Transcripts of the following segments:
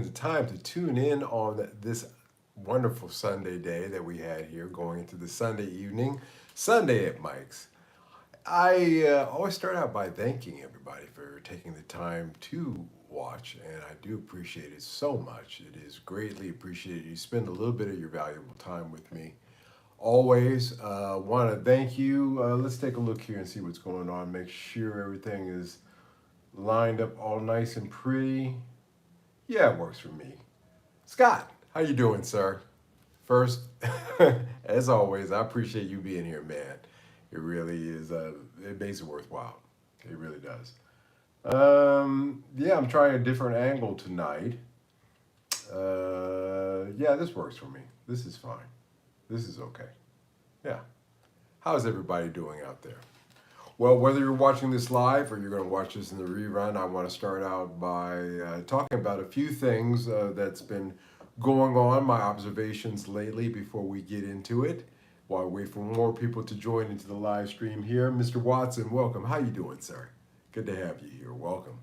The time to tune in on this wonderful Sunday day that we had here, going into the Sunday evening, Sunday at Mike's. I always start out by thanking everybody for taking the time to watch, and I do appreciate it so much. It is greatly appreciated. You spend a little bit of your valuable time with me. Always want to thank you. Let's take a look here and see what's going on. Make sure everything is lined up all nice and pretty. Yeah, it works for me. Scott, how you doing, sir? First, as always, I appreciate you being here, man. It really is. It makes it worthwhile. It really does. Yeah, I'm trying a different angle tonight. Yeah, this works for me. This is fine. This is okay. Yeah. How's everybody doing out there? Well, whether you're watching this live or you're going to watch this in the rerun, I want to start out by talking about a few things that's been going on, my observations lately before we get into it. While we wait for more people to join into the live stream here, Mr. Watson, welcome. How you doing, sir? Good to have you here. Welcome.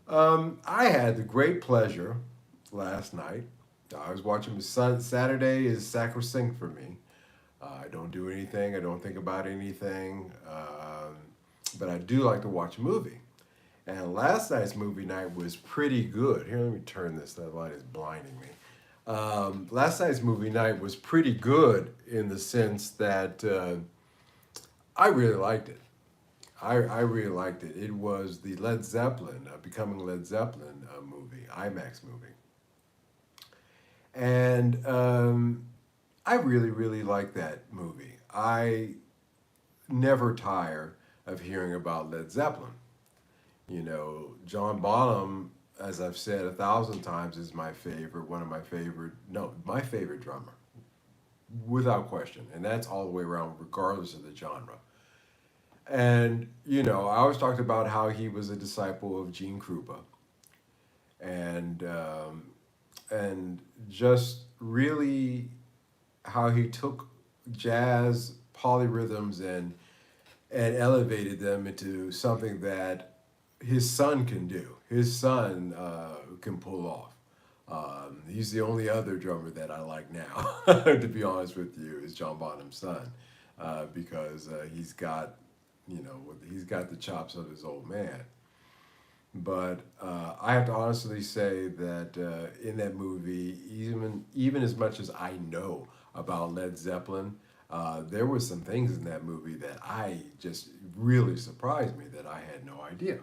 I had the great pleasure last night. I was watching the sun. Saturday is sacrosanct for me. I don't do anything. I don't think about anything. But I do like to watch a movie. And last night's movie night was pretty good. Here, let me turn this. That light is blinding me. Last night's movie night was pretty good in the sense that I really liked it. I really liked it. It was the Led Zeppelin, Becoming Led Zeppelin movie, IMAX movie. And I really, really like that movie. I never tire of hearing about Led Zeppelin. You know, John Bonham, as I've said 1,000 times, is my favorite, one of my favorite, no, my favorite drummer, without question. And that's all the way around, regardless of the genre. And, you know, I always talked about how he was a disciple of Gene Krupa. And, um, and just really how he took jazz polyrhythms and elevated them into something that his son can do. His son can pull off. He's the only other drummer that I like now, to be honest with you, is John Bonham's son, because he's got the chops of his old man. But I have to honestly say that in that movie, even as much as I know about Led Zeppelin, there were some things in that movie that I just really surprised me that I had no idea.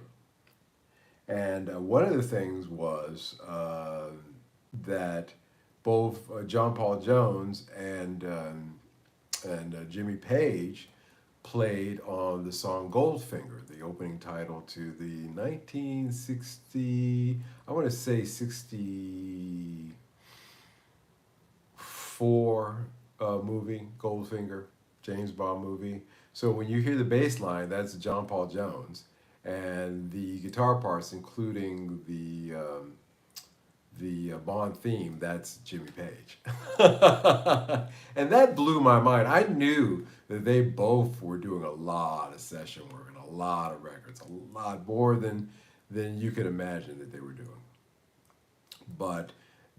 And one of the things was that both John Paul Jones and Jimmy Page played on the song Goldfinger, the opening title to the 1960, I want to say 64 movie, Goldfinger, James Bond movie. So when you hear the bass line, that's John Paul Jones. And the guitar parts, including the Bond theme, that's Jimmy Page. And that blew my mind. I knew that they both were doing a lot of session work and a lot of records, a lot more than you could imagine that they were doing. But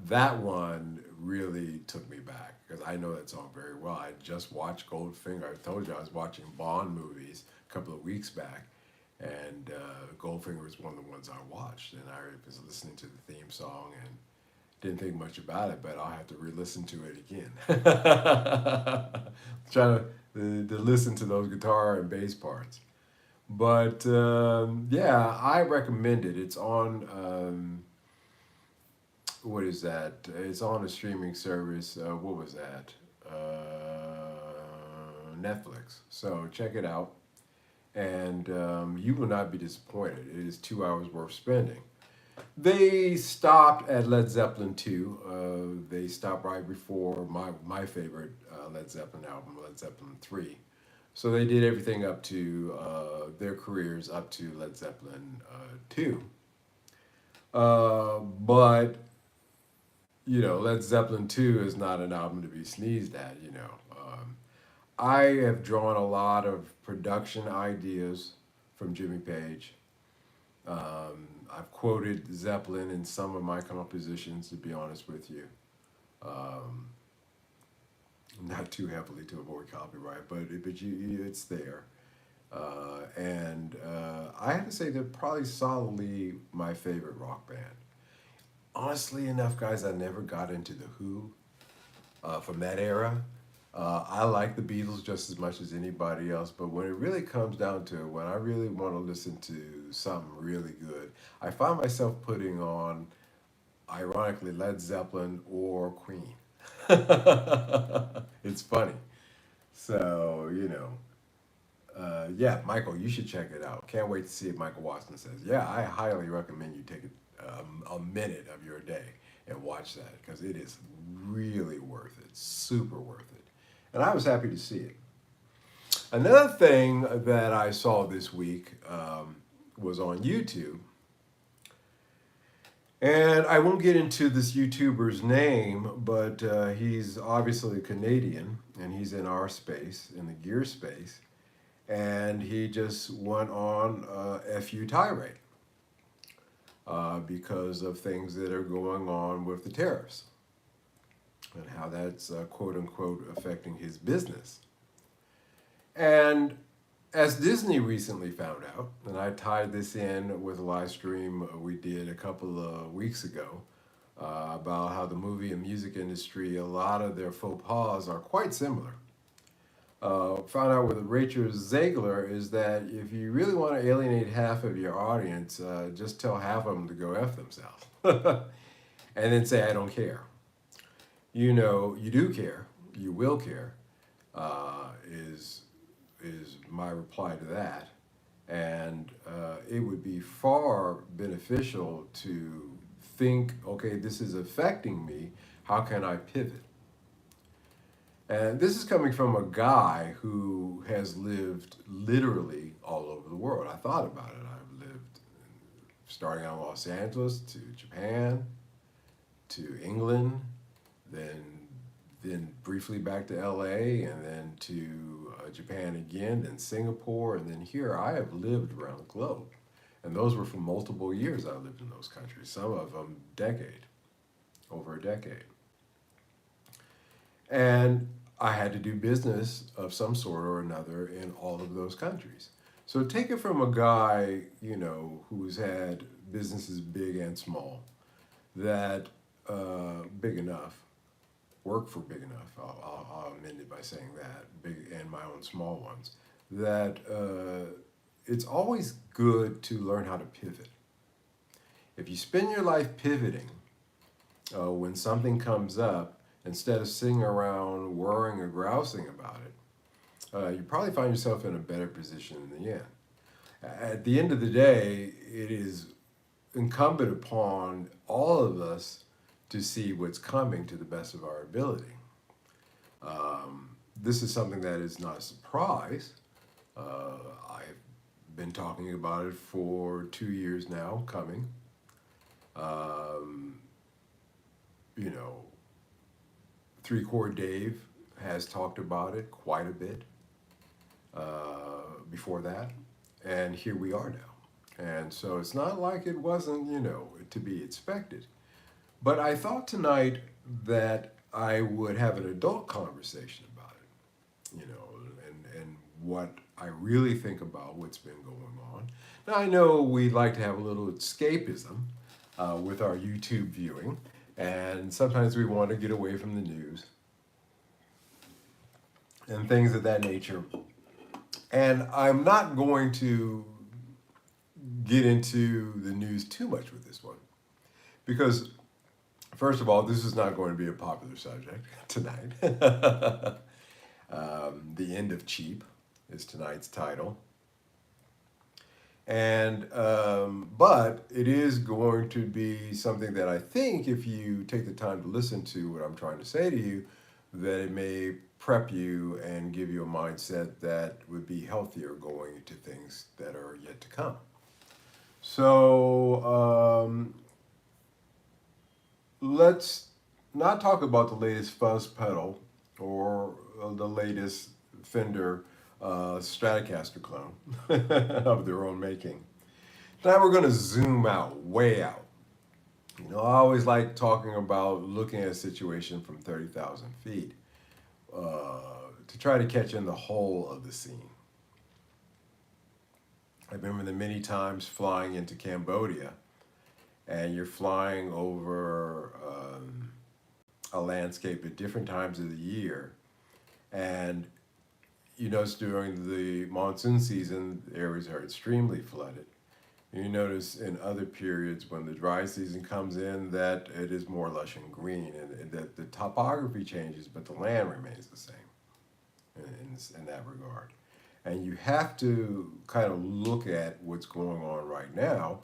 that one really took me back because I know that song very well. I just watched Goldfinger. I told you I was watching Bond movies a couple of weeks back, and Goldfinger was one of the ones I watched, and I was listening to the theme song and didn't think much about it, but I'll have to re-listen to it again. Try to listen to those guitar and bass parts. But yeah, I recommend it. It's on what is that? It's on a streaming service. What was that? Netflix. So check it out, and you will not be disappointed. It is 2 hours worth spending. They stopped at Led Zeppelin 2. They stopped right before my favorite Led Zeppelin album, Led Zeppelin 3. So they did everything up to their careers up to Led Zeppelin 2. But Led Zeppelin 2 is not an album to be sneezed at. I have drawn a lot of production ideas from Jimmy Page. I've quoted Zeppelin in some of my compositions, to be honest with you. Um, Not too heavily to avoid copyright, but it's there. And I have to say they're probably solidly my favorite rock band. Honestly enough, guys, I never got into the Who from that era. I like the Beatles just as much as anybody else, but when it really comes down to it, when I really want to listen to something really good, I find myself putting on, ironically, Led Zeppelin or Queen. It's funny. So, yeah, Michael, you should check it out. Can't wait to see if Michael Watson says. Yeah, I highly recommend you take a minute of your day and watch that because it is really worth it, super worth it. And I was happy to see it. Another thing that I saw this week was on YouTube. And I won't get into this YouTuber's name, but he's obviously Canadian and he's in our space, in the gear space. And he just went on a FU tirade because of things that are going on with the tariffs and how that's quote unquote affecting his business. And as Disney recently found out, and I tied this in with a live stream we did a couple of weeks ago about how the movie and music industry, a lot of their faux pas are quite similar. Found out with Rachel Zegler is that if you really want to alienate half of your audience, just tell half of them to go F themselves. And then say, I don't care. You do care, you will care, is my reply to that. And it would be far beneficial to think, okay, this is affecting me. How can I pivot? And this is coming from a guy who has lived literally all over the world. I thought about it. I've lived starting out in Los Angeles to Japan, to England, then briefly back to LA, and then to Japan again, then Singapore, and then here. I have lived around the globe. And those were for multiple years I lived in those countries, some of them over a decade. And I had to do business of some sort or another in all of those countries. So take it from a guy, who's had businesses big and small, that big enough, work for big enough, I'll amend it by saying that, big and my own small ones, that it's always good to learn how to pivot. If you spend your life pivoting when something comes up, instead of sitting around worrying or grousing about it, you probably find yourself in a better position in the end. At the end of the day, it is incumbent upon all of us to see what's coming to the best of our ability. This is something that is not a surprise. I've been talking about it for 2 years now, coming. You know, Three Chord Dave has talked about it quite a bit before that, and here we are now. And so it's not like it wasn't, to be expected. But I thought tonight that I would have an adult conversation about it, and what I really think about what's been going on. Now, I know we like to have a little escapism with our YouTube viewing, and sometimes we want to get away from the news and things of that nature. And I'm not going to get into the news too much with this one because, first of all, this is not going to be a popular subject tonight. The End of Cheap is tonight's title. And but it is going to be something that I think if you take the time to listen to what I'm trying to say to you, that it may prep you and give you a mindset that would be healthier going into things that are yet to come. So let's not talk about the latest fuzz pedal or the latest Fender Stratocaster clone of their own making. Now we're going to zoom out, way out. You know, I always like talking about looking at a situation from 30,000 feet to try to catch in the whole of the scene. I remember the many times flying into Cambodia, and you're flying over a landscape at different times of the year, and you notice during the monsoon season, areas are extremely flooded. You notice in other periods when the dry season comes in that it is more lush and green, and that the topography changes, but the land remains the same in that regard. And you have to kind of look at what's going on right now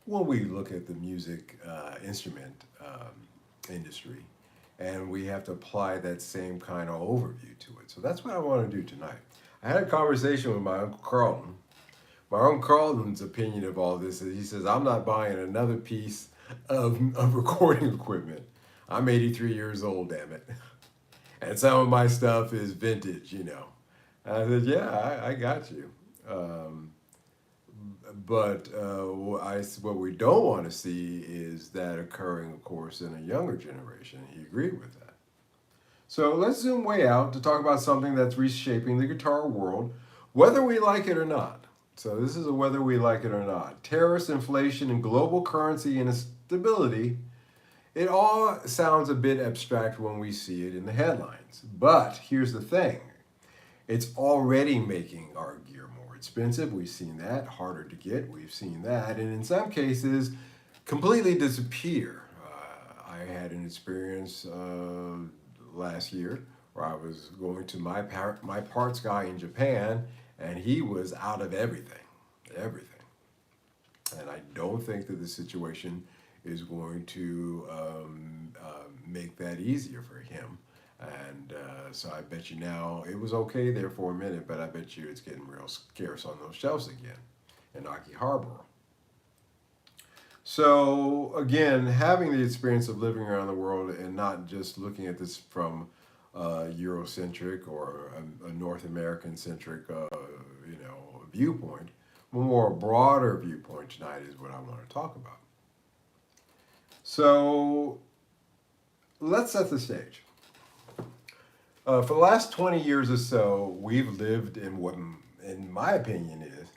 when we look at the music instrument industry, and we have to apply that same kind of overview to it. So that's what I want to do tonight. I had a conversation with my Uncle Carlton. My Uncle Carlton's opinion of all this is he says, I'm not buying another piece of recording equipment. I'm 83 years old, damn it. And some of my stuff is vintage, you know. I said, yeah, I got you. But what we don't want to see is that occurring, of course, in a younger generation. He agreed with that. So let's zoom way out to talk about something that's reshaping the guitar world, whether we like it or not. So this is a whether we like it or not. Tariffs, inflation, and global currency instability. It all sounds a bit abstract when we see it in the headlines. But here's the thing. It's already making our gear more expensive. We've seen that. Harder to get. We've seen that. And in some cases, completely disappear. I had an experience last year where I was going to my parts guy in Japan, and he was out of everything. And I don't think that the situation is going to make that easier for him. And so I bet you now it was okay there for a minute, but I bet you it's getting real scarce on those shelves again in Akihabara. So again, having the experience of living around the world and not just looking at this from Eurocentric or a North American centric, viewpoint, a more broader viewpoint tonight is what I want to talk about. So let's set the stage. For the last 20 years or so, we've lived in what, in my opinion, is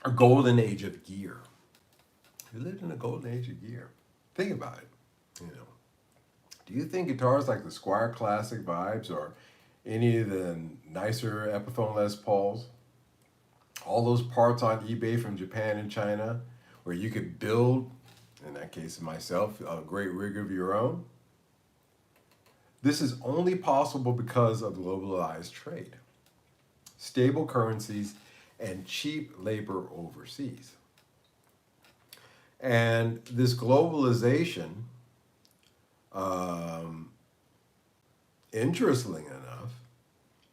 a golden age of gear. We lived in a golden age of gear. Think about it. You know, do you think guitars like the Squier Classic Vibes or any of the nicer Epiphone Les Pauls, all those parts on eBay from Japan and China, where you could build, in that case of myself, a great rig of your own? This is only possible because of globalized trade, stable currencies, and cheap labor overseas. And this globalization, interestingly enough,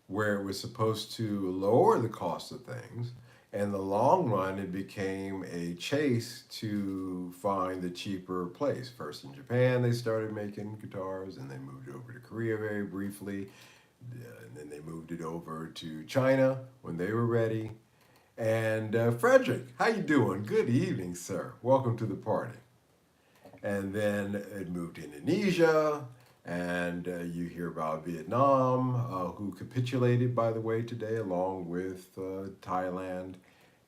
where it was supposed to lower the cost of things, in the long run, it became a chase to find the cheaper place. First in Japan, they started making guitars, and they moved it over to Korea very briefly, and then they moved it over to China when they were ready. And Frederick, how you doing? Good evening, sir. Welcome to the party. And then it moved to Indonesia, and you hear about Vietnam, who capitulated, by the way, today, along with Thailand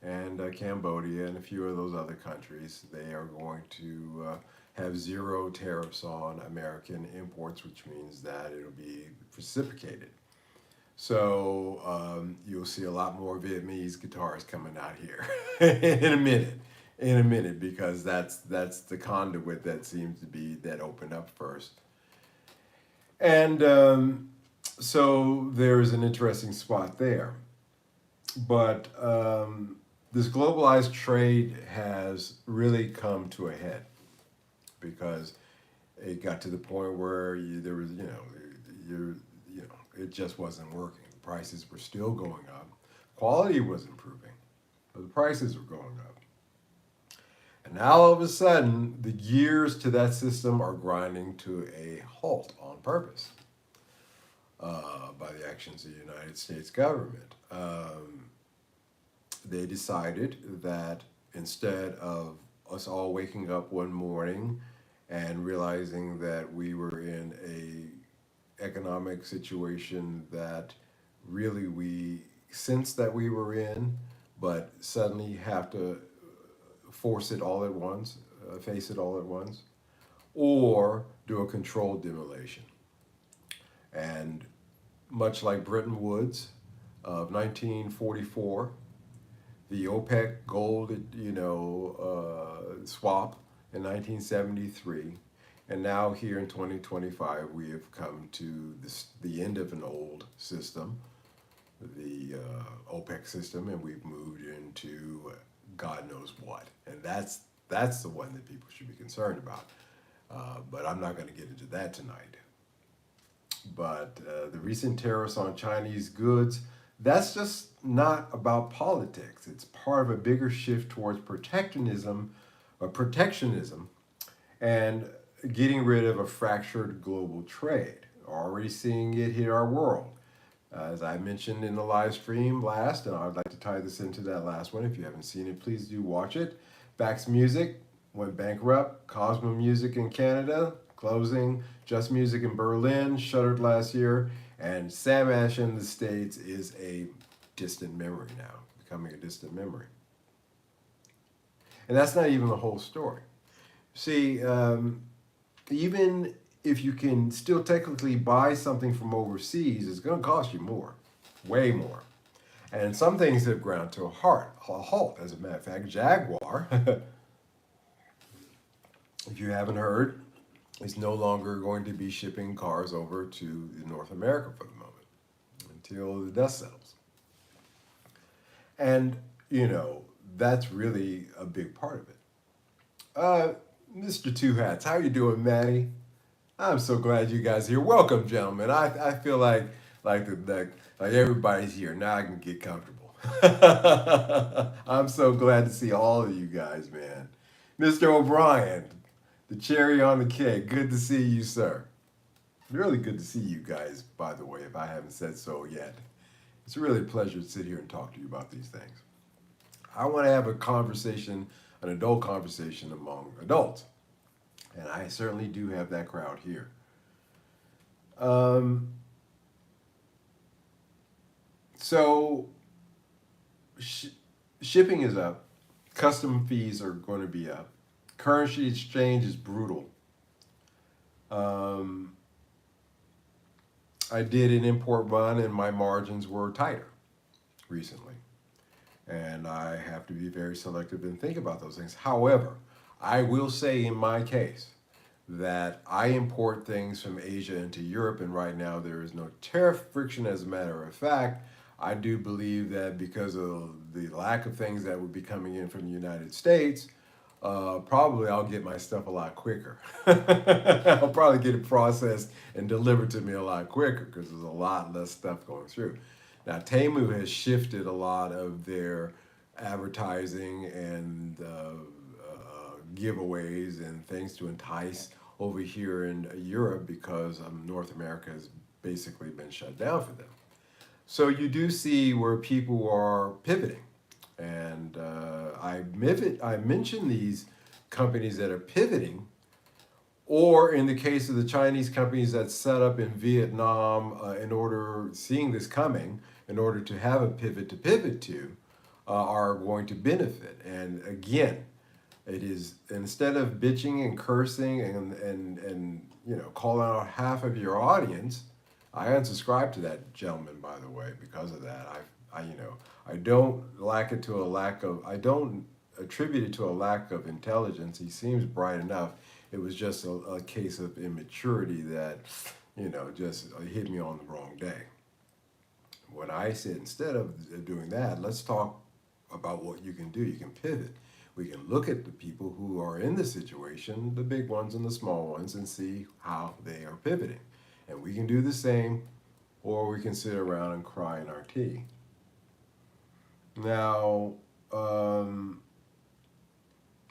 and Cambodia and a few of those other countries. They are going to have zero tariffs on American imports, which means that it'll be reciprocated. So you'll see a lot more Vietnamese guitars coming out here in a minute. In a minute, because that's the conduit that seems to be that opened up first. And so there's an interesting spot there. But this globalized trade has really come to a head because it got to the point where there was, it just wasn't working. The prices were still going up. Quality was improving, but the prices were going up. And now all of a sudden, the gears to that system are grinding to a halt on purpose by the actions of the United States government. they decided that instead of us all waking up one morning and realizing that we were in a economic situation that really we sensed that we were in, but suddenly have to force it all at once, face it all at once, or do a controlled demolition. And much like Bretton Woods of 1944, the OPEC gold, swap in 1973, and now here in 2025, we have come to the end of an old system, the OPEC system, and we've moved into God knows what, and that's the one that people should be concerned about. But I'm not going to get into that tonight. But the recent tariffs on Chinese goods, that's just not about politics. It's part of a bigger shift towards protectionism, and getting rid of a fractured global trade. Already seeing it hit our world. As I mentioned in the live stream last, and I'd like to tie this into that last one. If you haven't seen it, please do watch it. Bax Music went bankrupt. Cosmo Music in Canada closing. Just Music in Berlin shuttered last year. And Sam Ash in the States is a distant memory now, becoming a distant memory. And that's not even the whole story. See, even if you can still technically buy something from overseas, it's going to cost you more, way more. And some things have ground to a halt. As a matter of fact, Jaguar, if you haven't heard, is no longer going to be shipping cars over to North America for the moment until the dust settles. And, that's really a big part of it. Mr. Two Hats, how you doing, Maddie? I'm so glad you guys are here. Welcome, gentlemen. I feel like everybody's here. Now I can get comfortable. I'm so glad to see all of you guys, man. Mr. O'Brien, the cherry on the cake. Good to see you, sir. Really good to see you guys, by the way, if I haven't said so yet. It's really a pleasure to sit here and talk to you about these things. I want to have a conversation, an adult conversation among adults. And I certainly do have that crowd here. So shipping is up. Custom fees are going to be up. Currency exchange is brutal. I did an import run and my margins were tighter recently. And I have to be very selective and think about those things. However, I will say in my case that I import things from Asia into Europe, and right now there is no tariff friction. As a matter of fact, I do believe that because of the lack of things that would be coming in from the United States, probably I'll get my stuff a lot quicker. I'll probably get it processed and delivered to me a lot quicker because there's a lot less stuff going through. Now, Temu has shifted a lot of their advertising and giveaways and things to entice over here in Europe because North America has basically been shut down for them. So you do see where people are pivoting. And I mention these companies that are pivoting, or in the case of the Chinese companies that set up in Vietnam seeing this coming, in order to have a pivot to, are going to benefit. And again, it is, instead of bitching and cursing and calling out half of your audience, I unsubscribed to that gentleman, by the way, because of that. I don't attribute it to a lack of intelligence. He seems bright enough. It was just a case of immaturity that, just hit me on the wrong day. What I said, instead of doing that, let's talk about what you can do. You can pivot. We can look at the people who are in the situation, the big ones and the small ones, and see how they are pivoting. And we can do the same, or we can sit around and cry in our tea. Now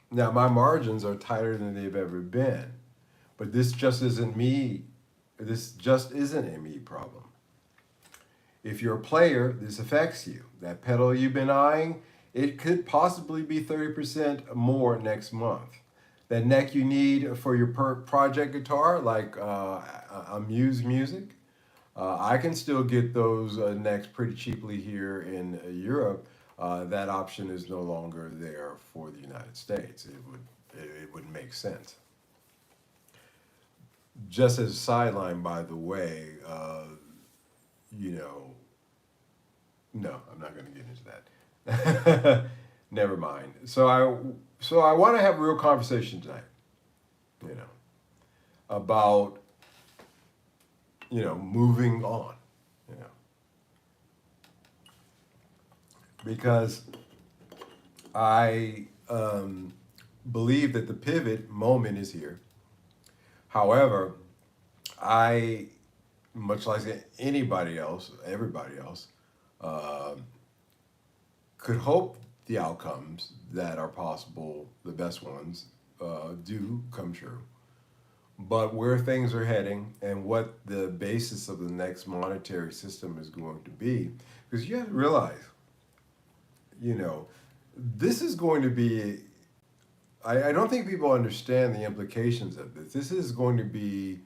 my margins are tighter than they've ever been, but this just isn't me. This just isn't a me problem. If you're a player, this affects you. That pedal you've been eyeing, it could possibly be 30% more next month. That neck you need for your project guitar, like Amuse Music, I can still get those necks pretty cheaply here in Europe. That option is no longer there for the United States. It would make sense. Just as a sideline, by the way, you know, no, I'm not going to get into that. Never mind. So I want to have a real conversation tonight. You know, about moving on. You know, because I believe that the pivot moment is here. However, I, much like anybody else, everybody else, uh, could hope the outcomes that are possible, the best ones, do come true. But where things are heading and what the basis of the next monetary system is going to be, because you have to realize, you know, this is going to be, I don't think people understand the implications of this. This is going to be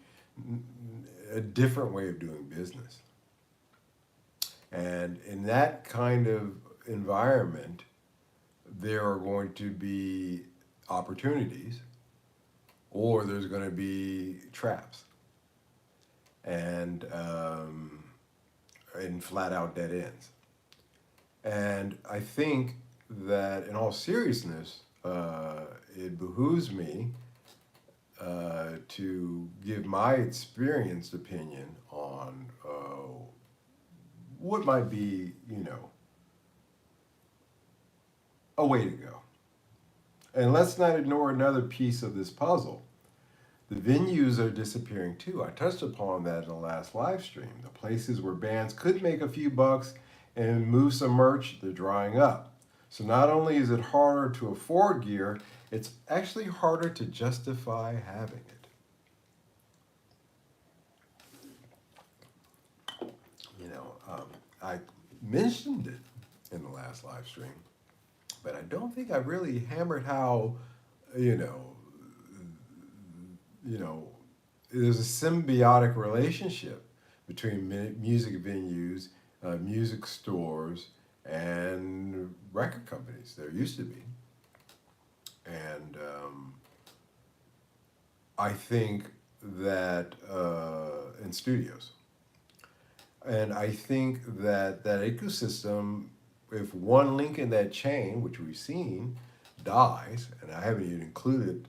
a different way of doing business. And in that kind of environment, there are going to be opportunities or there's going to be traps and flat out dead ends. And I think that in all seriousness, it behooves me to give my experienced opinion on what might be, a way to go. And let's not ignore another piece of this puzzle. The venues are disappearing too. I touched upon that in the last live stream. The places where bands could make a few bucks and move some merch, they're drying up. So not only is it harder to afford gear, it's actually harder to justify having it. I mentioned it in the last live stream, but I don't think I really hammered how, you know, you know, there's a symbiotic relationship between music venues, music stores, and record companies. There used to be. And I think that, in studios. And I think that that ecosystem, if one link in that chain, which we've seen, dies, and I haven't even included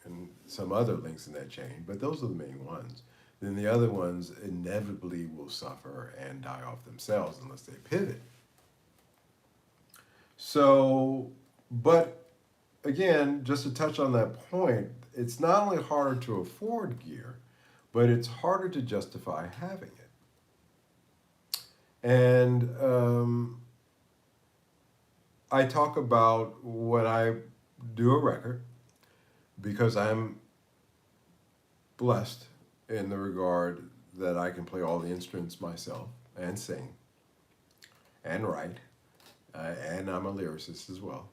in some other links in that chain, but those are the main ones, then the other ones inevitably will suffer and die off themselves unless they pivot. So, but again, just to touch on that point, it's not only harder to afford gear, but it's harder to justify having it. And I talk about when I do a record, because I'm blessed in the regard that I can play all the instruments myself and sing and write, and I'm a lyricist as well.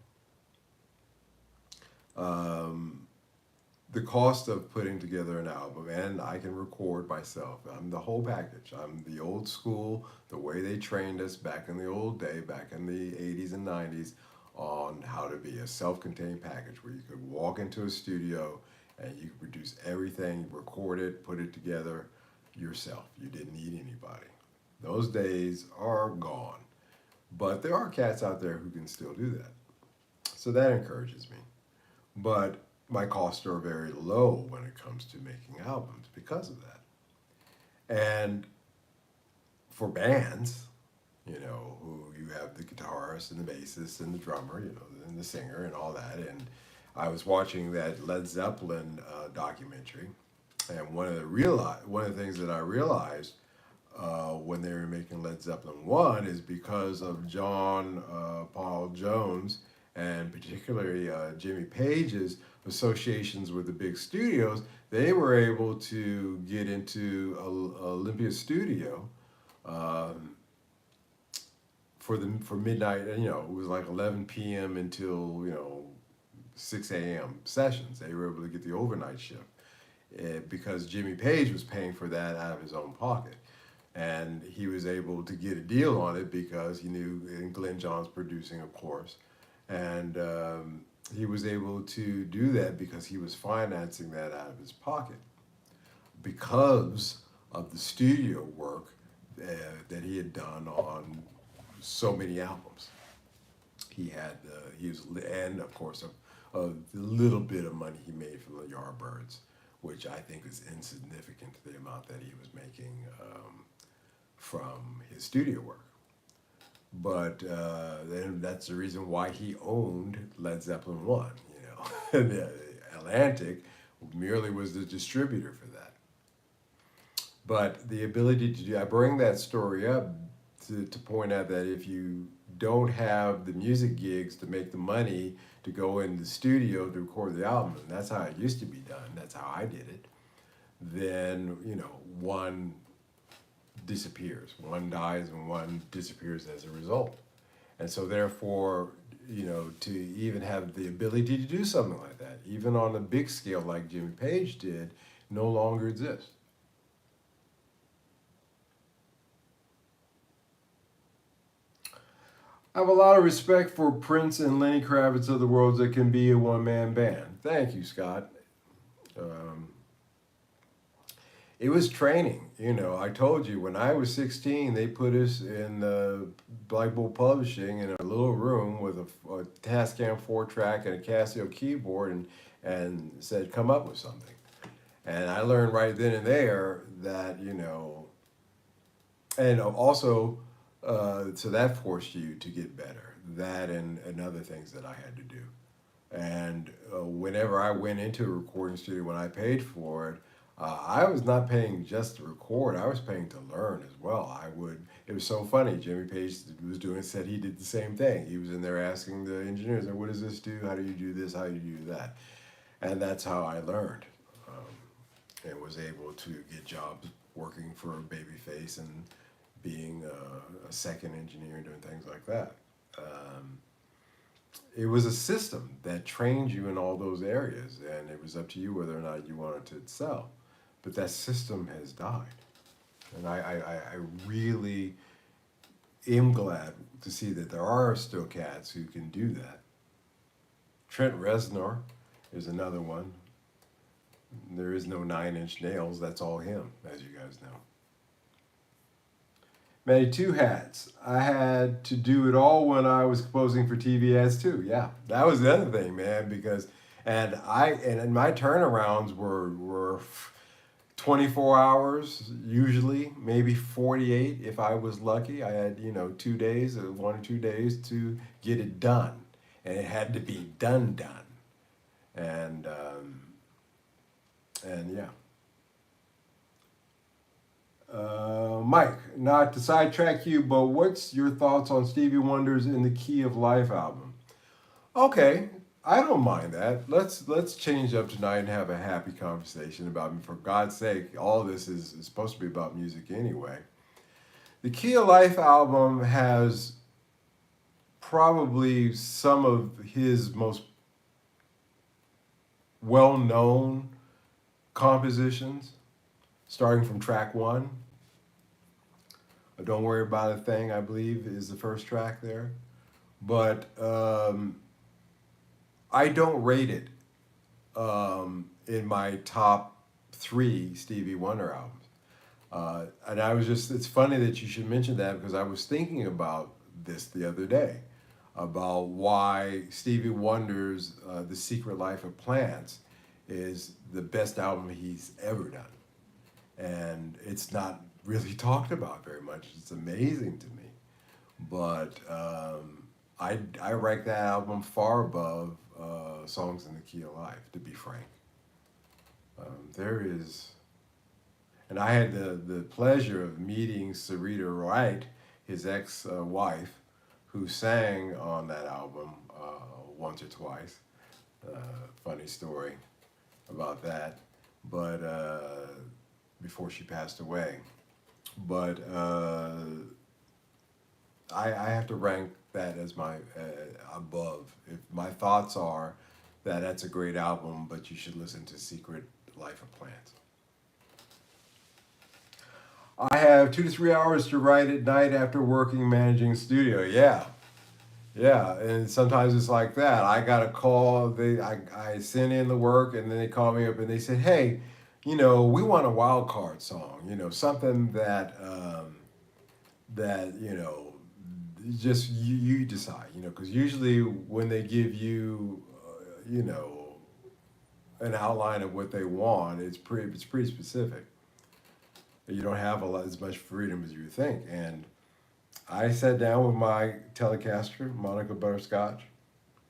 The cost of putting together an album, and I can record myself. I'm the whole package. I'm the old school, the way they trained us back in the old day, back in the 80s and 90s, on how to be a self-contained package where you could walk into a studio and you could produce everything, record it, put it together yourself. You didn't need anybody. Those days are gone. But there are cats out there who can still do that. So that encourages me. But my costs are very low when it comes to making albums because of that. And for bands, who you have the guitarist and the bassist and the drummer, and the singer and all that. And I was watching that Led Zeppelin documentary, and one of the things that I realized when they were making Led Zeppelin 1 is because of John Paul Jones and particularly Jimmy Page's associations with the big studios, they were able to get into Olympia Studio for midnight. It was like 11 p.m. until 6 a.m. sessions. They were able to get the overnight shift because Jimmy Page was paying for that out of his own pocket. And he was able to get a deal on it because he knew, and Glenn Johns producing, of course. And he was able to do that because he was financing that out of his pocket because of the studio work that he had done on so many albums. And of course, a little bit of money he made from the Yardbirds, which I think is insignificant to the amount that he was making from his studio work. But then that's the reason why he owned Led Zeppelin 1, The Atlantic merely was the distributor for that. But the ability to do, I bring that story up to point out that if you don't have the music gigs to make the money to go in the studio to record the album, and that's how it used to be done, that's how I did it, then, one disappears. One dies and one disappears as a result. And so therefore, to even have the ability to do something like that, even on a big scale like Jimmy Page did, no longer exists. I have a lot of respect for Prince and Lenny Kravitz of the world that can be a one-man band. Thank you, Scott. It was training. I told you, when I was 16, they put us in Black Bull Publishing in a little room with a Tascam 4-track and a Casio keyboard and said, come up with something. And I learned right then and there that, and also, so that forced you to get better. That and other things that I had to do. And whenever I went into a recording studio, when I paid for it, I was not paying just to record. I was paying to learn as well. It was so funny. Jimmy Page said he did the same thing. He was in there asking the engineers, what does this do? How do you do this? How do you do that? And that's how I learned and was able to get jobs working for Babyface and being a second engineer and doing things like that. It was a system that trained you in all those areas, and it was up to you whether or not you wanted to excel. But that system has died. And I really am glad to see that there are still cats who can do that. Trent Reznor is another one. There is no 9 Inch Nails. That's all him, as you guys know. Made 2 hats. I had to do it all when I was composing for TV ads too. Yeah, that was the other thing, man, because and my turnarounds were 24 hours usually, maybe 48 if I was lucky. I had 2 days, 1 or 2 days to get it done, and it had to be done, and yeah. Mike, not to sidetrack you, but what's your thoughts on Stevie Wonder's In the Key of Life album? Okay, I don't mind that. Let's change up tonight and have a happy conversation about me. For God's sake, all this is supposed to be about music anyway. The Key of Life album has probably some of his most well-known compositions, starting from track 1. Don't Worry About a Thing, I believe, is the first track there. But I don't rate it in my top 3 Stevie Wonder albums. And it's funny that you should mention that, because I was thinking about this the other day, about why Stevie Wonder's The Secret Life of Plants is the best album he's ever done. And it's not really talked about very much. It's amazing to me. But I rank that album far above Songs in the Key of Life, to be frank. And I had the pleasure of meeting Sarita Wright, his ex-wife, who sang on that album once or twice. Funny story about that. But before she passed away. But I have to rank that as my above. If my thoughts are that that's a great album, but you should listen to Secret Life of Plants. I have 2 to 3 hours to write at night after working managing studio. Yeah, yeah, and sometimes it's like that. I got a call. I sent in the work, and then they call me up and they said, "Hey, we want a wild card song. Something that just you decide. Because usually when they give you, an outline of what they want, it's pretty specific. You don't have as much freedom as you think. And I sat down with my Telecaster, Monica Butterscotch,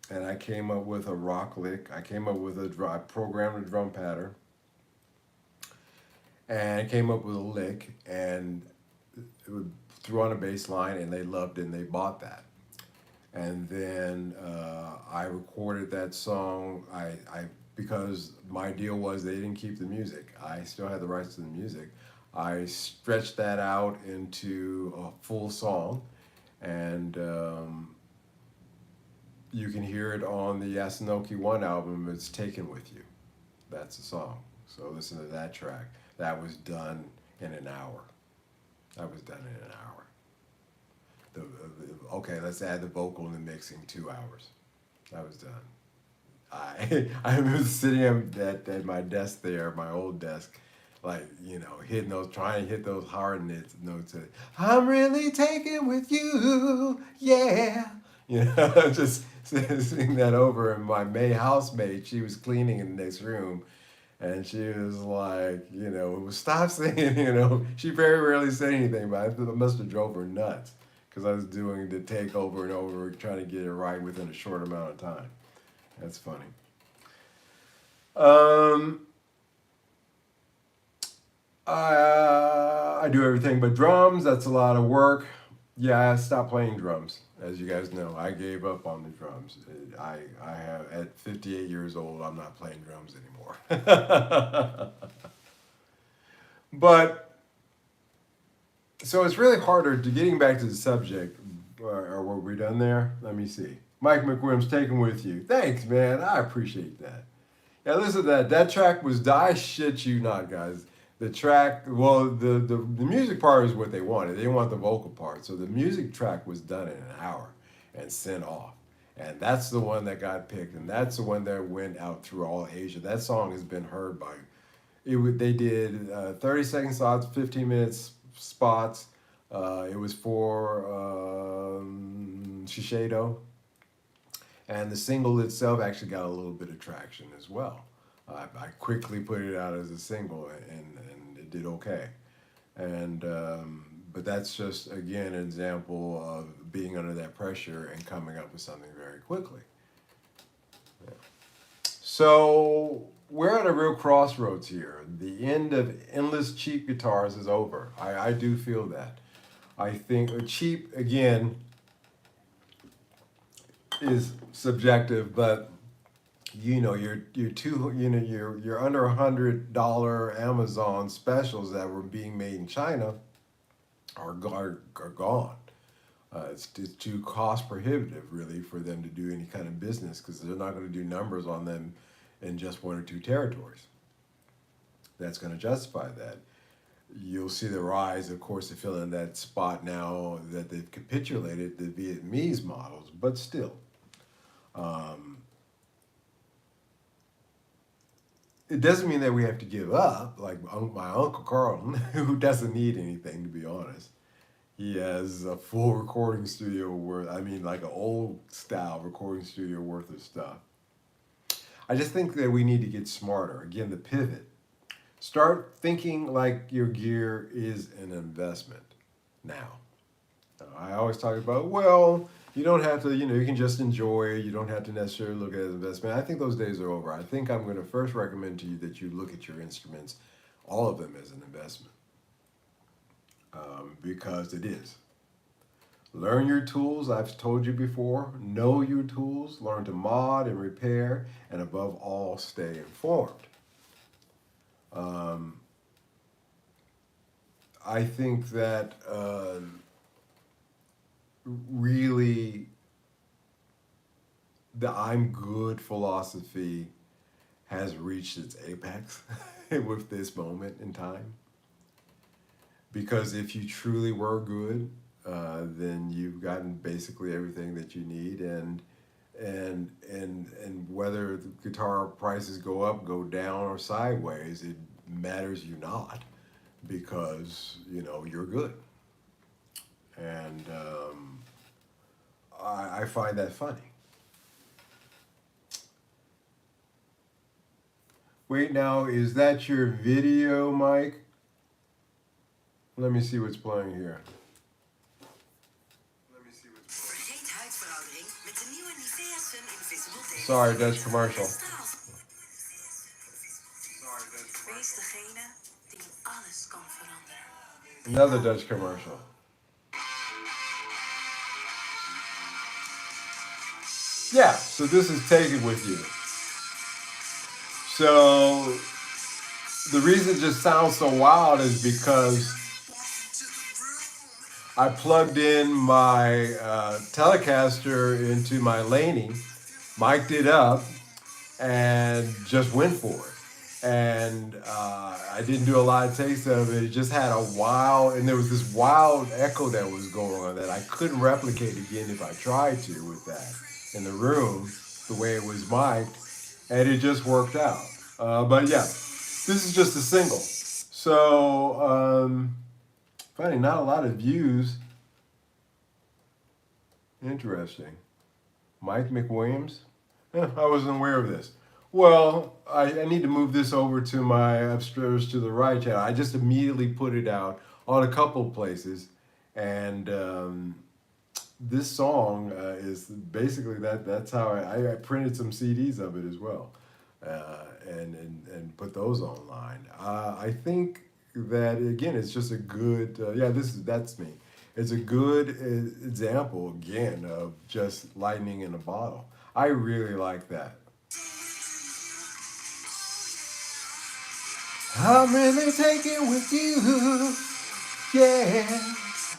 and I came up with a rock lick. I came up with I programmed a drum pattern, and I came up with a lick, and it would threw on a bass line, and they loved it, and they bought that. And then I recorded that song. I because my deal was they didn't keep the music. I still had the rights to the music. I stretched that out into a full song, and you can hear it on the Yasunoki One album. It's "Taken with You." That's the song. So listen to that track. That was done in an hour. That was done in an hour. Okay, let's add the vocal and the mixing. 2 hours. That was done. I was sitting at my desk there, my old desk, like hitting those, trying to hit those hard notes. I'm really taken with you, yeah. Just sing that over. And my housemate, she was cleaning in the next room, and she was like, stop singing. She very rarely said anything, but I must have drove her nuts because I was doing the take over and over, trying to get it right within a short amount of time. That's funny. Um, I do everything but drums. That's a lot of work. Yeah, I stopped playing drums. As you guys know, I gave up on the drums. I have at 58 years old. I'm not playing drums anymore. But so it's really harder to getting back to the subject. Or were we done there? Let me see. Mike McWilliams, taken with you. Thanks, man. I appreciate that. Yeah, listen to that. That track was, I shit you not, guys. The track, well, the music part is what they wanted. They didn't want the vocal part. So the music track was done in an hour and sent off. And that's the one that got picked. And that's the one that went out through all Asia. That song has been heard by, they did 30-second spots, 15 minutes spots. It was for Shiseido. And the single itself actually got a little bit of traction as well. I quickly put it out as a single, and it did okay. And but that's just again an example of being under that pressure and coming up with something very quickly. Yeah. So we're at a real crossroads here. The end of endless cheap guitars is over. I do feel that. I think cheap again is subjective, but your under $100 Amazon specials that were being made in China are gone. It's too cost prohibitive, really, for them to do any kind of business because they're not going to do numbers on them in just one or two territories. That's going to justify that. You'll see the rise, of course, to fill in that spot now that they've capitulated the Vietnamese models, but still. It doesn't mean that we have to give up, like my Uncle Carlton, who doesn't need anything, to be honest. He has a full recording studio worth, like an old style recording studio worth of stuff. I just think that we need to get smarter. Again, the pivot. Start thinking like your gear is an investment now. I always talk about, well, you don't have to, you can just enjoy it. You don't have to necessarily look at it as an investment. I think those days are over. I think I'm going to first recommend to you that you look at your instruments, all of them, as an investment. Because it is. Learn your tools. I've told you before. Know your tools. Learn to mod and repair. And above all, stay informed. I think that really the I'm good philosophy has reached its apex with this moment in time. Because if you truly were good, then you've gotten basically everything that you need, and whether the guitar prices go up, go down, or sideways, it matters you not, because you're good, and I find that funny. Wait, now is that your video, Mike? Let me see what's playing here. Sorry, Dutch commercial. Another Dutch commercial. Yeah, so this is Take It With You. So the reason it just sounds so wild is because I plugged in my Telecaster into my Laney, mic'd it up, and just went for it. And I didn't do a lot of takes of it. It just had a wild, and there was this wild echo that was going on that I couldn't replicate again if I tried to with that in the room, the way it was mic'd, and it just worked out. But yeah, this is just a single. So, funny, not a lot of views. Interesting. Mike McWilliams? I wasn't aware of this. Well, I need to move this over to my upstairs to the right channel. I just immediately put it out on a couple of places, and this song is basically that's how I printed some CDs of it as well, and put those online. I think that again, it's just a good that's me. It's a good example again of just lightning in a bottle. I really like that. I'm really taking with you, yeah.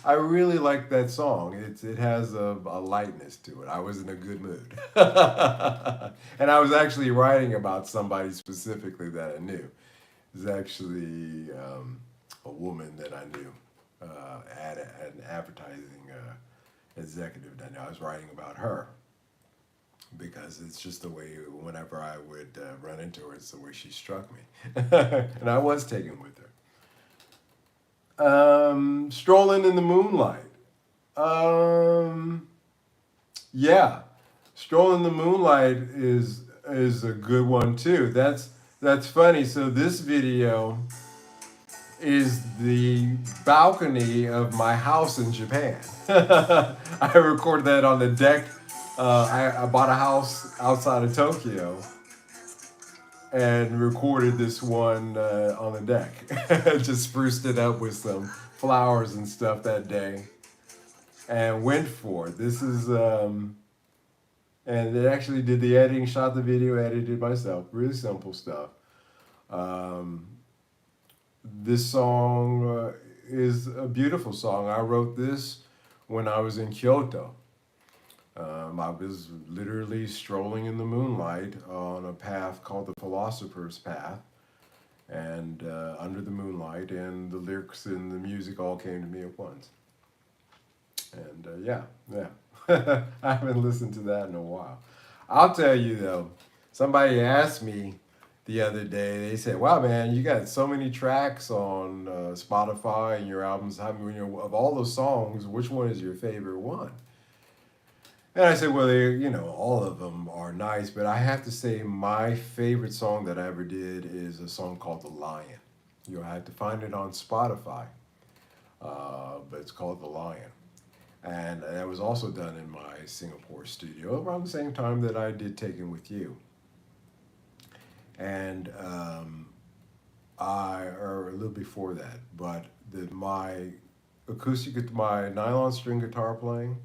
I really like that song. It has a lightness to it. I was in a good mood. And I was actually writing about somebody specifically that I knew. It was actually a woman that I knew, at an advertising executive that I knew. I was writing about her because it's just the way, whenever I would run into her, it's the way she struck me. And I was taken with her. Strolling in the Moonlight. Yeah, Strolling in the Moonlight is a good one too. That's funny. So this video is the balcony of my house in Japan. I recorded that on the deck. I bought a house outside of Tokyo and recorded this one on the deck. Just spruced it up with some flowers and stuff that day, and went for it. This is and it actually did the editing, shot the video, edited myself. Really simple stuff. This song is a beautiful song. I wrote this when I was in Kyoto. I was literally strolling in the moonlight on a path called the Philosopher's Path, and under the moonlight, and the lyrics and the music all came to me at once. And yeah. I haven't listened to that in a while. I'll tell you though, somebody asked me the other day, they said, wow, man, you got so many tracks on Spotify and your albums. How many, of all those songs, which one is your favorite one? And I said, well, all of them are nice, but I have to say my favorite song that I ever did is a song called The Lion. You'll have to find it on Spotify, but it's called The Lion. And that was also done in my Singapore studio around the same time that I did Taken With You. And or a little before that, but my nylon string guitar playing,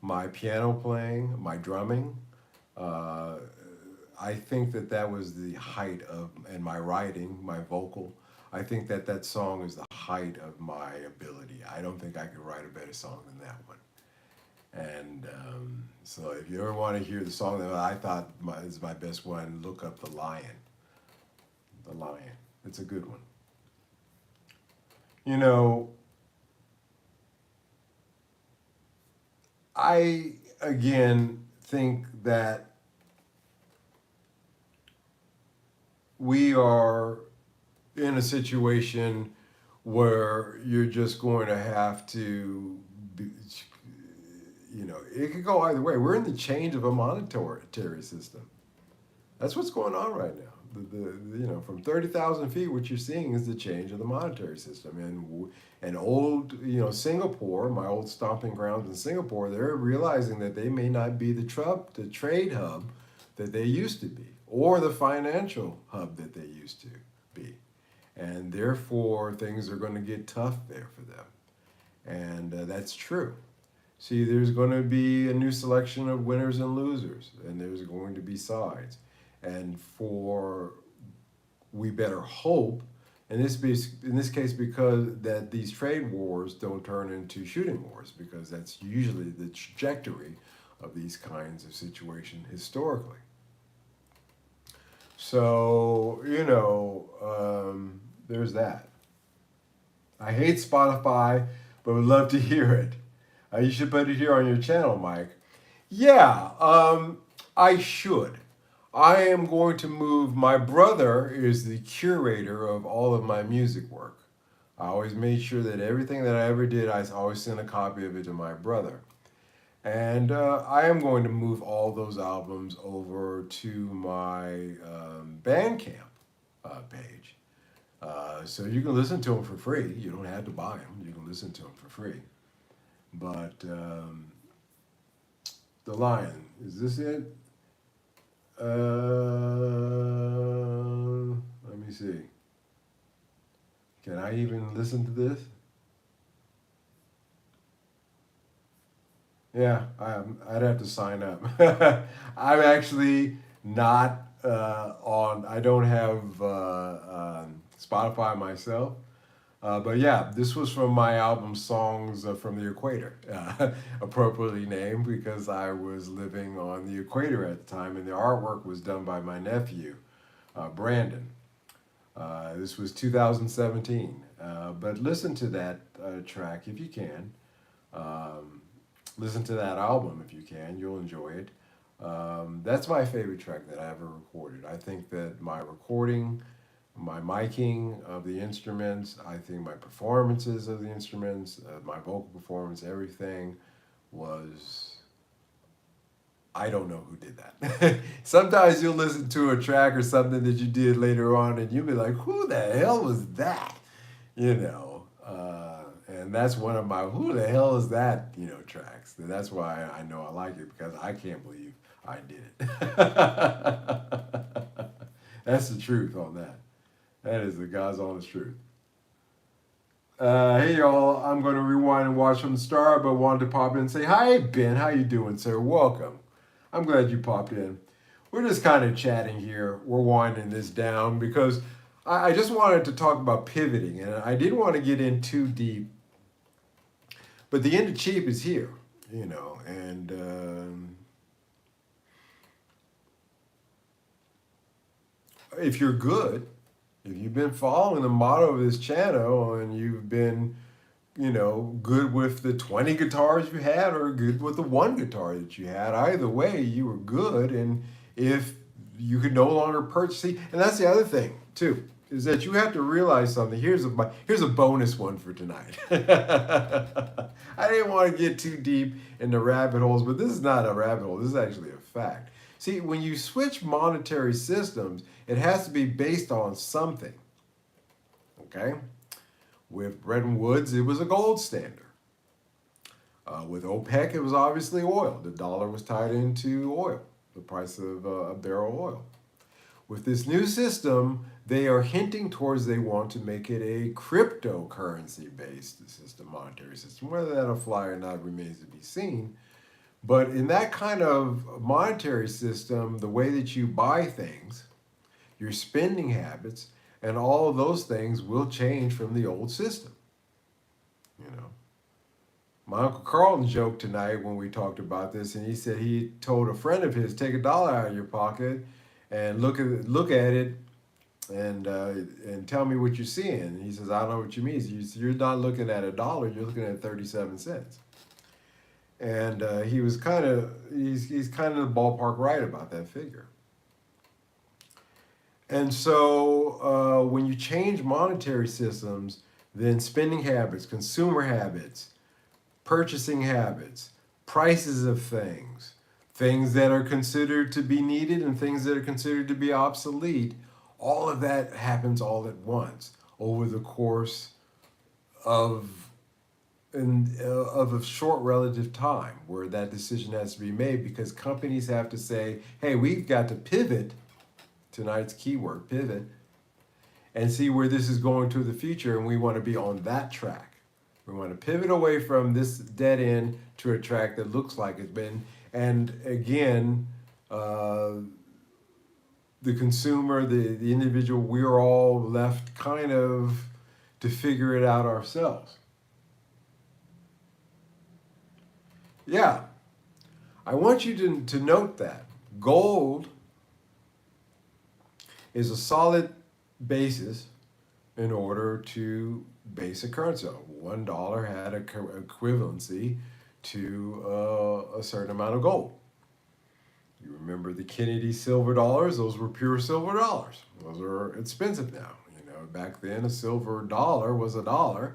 my piano playing, my drumming, I think that was the height of, and my writing, my vocal, I think that that song is the height of my ability. I don't think I could write a better song than that one. And so if you ever want to hear the song that I thought is my best one, look up The Lion. The Lion. It's a good one. You know, I again think that we are in a situation where you're just going to have to be, it could go either way. We're in the change of a monetary system. That's what's going on right now. From 30,000 feet, what you're seeing is the change of the monetary system. And old, Singapore, my old stomping grounds in Singapore, they're realizing that they may not be the trade hub that they used to be, or the financial hub that they used to be. And therefore, things are going to get tough there for them. And that's true. See, there's going to be a new selection of winners and losers, and there's going to be sides. And we better hope, in this case, because that these trade wars don't turn into shooting wars, because that's usually the trajectory of these kinds of situations historically. So, there's that. I hate Spotify, but would love to hear it. You should put it here on your channel, Mike. Yeah, I should. I am going to move. My brother is the curator of all of my music work. I always made sure that everything that I ever did, I always sent a copy of it to my brother. And I am going to move all those albums over to my Bandcamp page. So you can listen to them for free. You don't have to buy them. You can listen to them for free. But The Lion, is this it? Let me see. Can I even listen to this? Yeah, I'd have to sign up. I'm actually not I don't have Spotify myself. But yeah, this was from my album Songs from the Equator, appropriately named because I was living on the equator at the time, and the artwork was done by my nephew, Brandon. This was 2017. But listen to that track if you can. Listen to that album if you can. You'll enjoy it. That's my favorite track that I ever recorded. I think that my recording, my miking of the instruments, I think my performances of the instruments, my vocal performance, everything was, I don't know who did that. Sometimes you'll listen to a track or something that you did later on and you'll be like, who the hell was that? And that's one of my, who the hell is that, tracks. And that's why I know I like it, because I can't believe I did it. That's the truth on that. That is the God's honest truth. Hey y'all, I'm going to rewind and watch from the start, but wanted to pop in and say, hi Ben, how you doing, sir? Welcome. I'm glad you popped in. We're just kind of chatting here. We're winding this down because I just wanted to talk about pivoting, and I didn't want to get in too deep, but the end of cheap is here, and if you're good, if you've been following the motto of this channel and you've been, good with the 20 guitars you had or good with the one guitar that you had, either way, you were good. And if you could no longer purchase, and that's the other thing too, is that you have to realize something. Here's a bonus one for tonight. I didn't want to get too deep into rabbit holes, but this is not a rabbit hole. This is actually a fact. See, when you switch monetary systems, it has to be based on something, okay? With Bretton Woods, it was a gold standard. With OPEC, it was obviously oil. The dollar was tied into oil, the price of a barrel of oil. With this new system, they are hinting towards they want to make it a cryptocurrency-based system, monetary system. Whether that'll fly or not remains to be seen. But in that kind of monetary system, the way that you buy things, your spending habits, And all of those things will change from the old system. You know, my Uncle Carlton joked tonight when we talked about this, and he said he told a friend of his, take $1 out of your pocket and look at it and tell me what you're seeing. And he says, I don't know what you mean. You're not looking at $1, you're looking at 37 cents. And he was he's kind of the ballpark right about that figure. And so when you change monetary systems, then spending habits, consumer habits, purchasing habits, prices of things, things that are considered to be needed and things that are considered to be obsolete, all of that happens all at once over the course of of a short relative time where that decision has to be made, because companies have to say, hey, we've got to pivot, tonight's keyword, pivot, and see where this is going to the future, and we want to be on that track. We want to pivot away from this dead end to a track that looks like it's been. And again, the consumer, the individual, we're all left kind of to figure it out ourselves. Yeah, I want you to note that gold is a solid basis in order to base a currency on. $1 had a equivalency to a certain amount of gold. You remember the Kennedy silver dollars? Those were pure silver dollars. Those are expensive now. You know, back then a silver dollar was $1.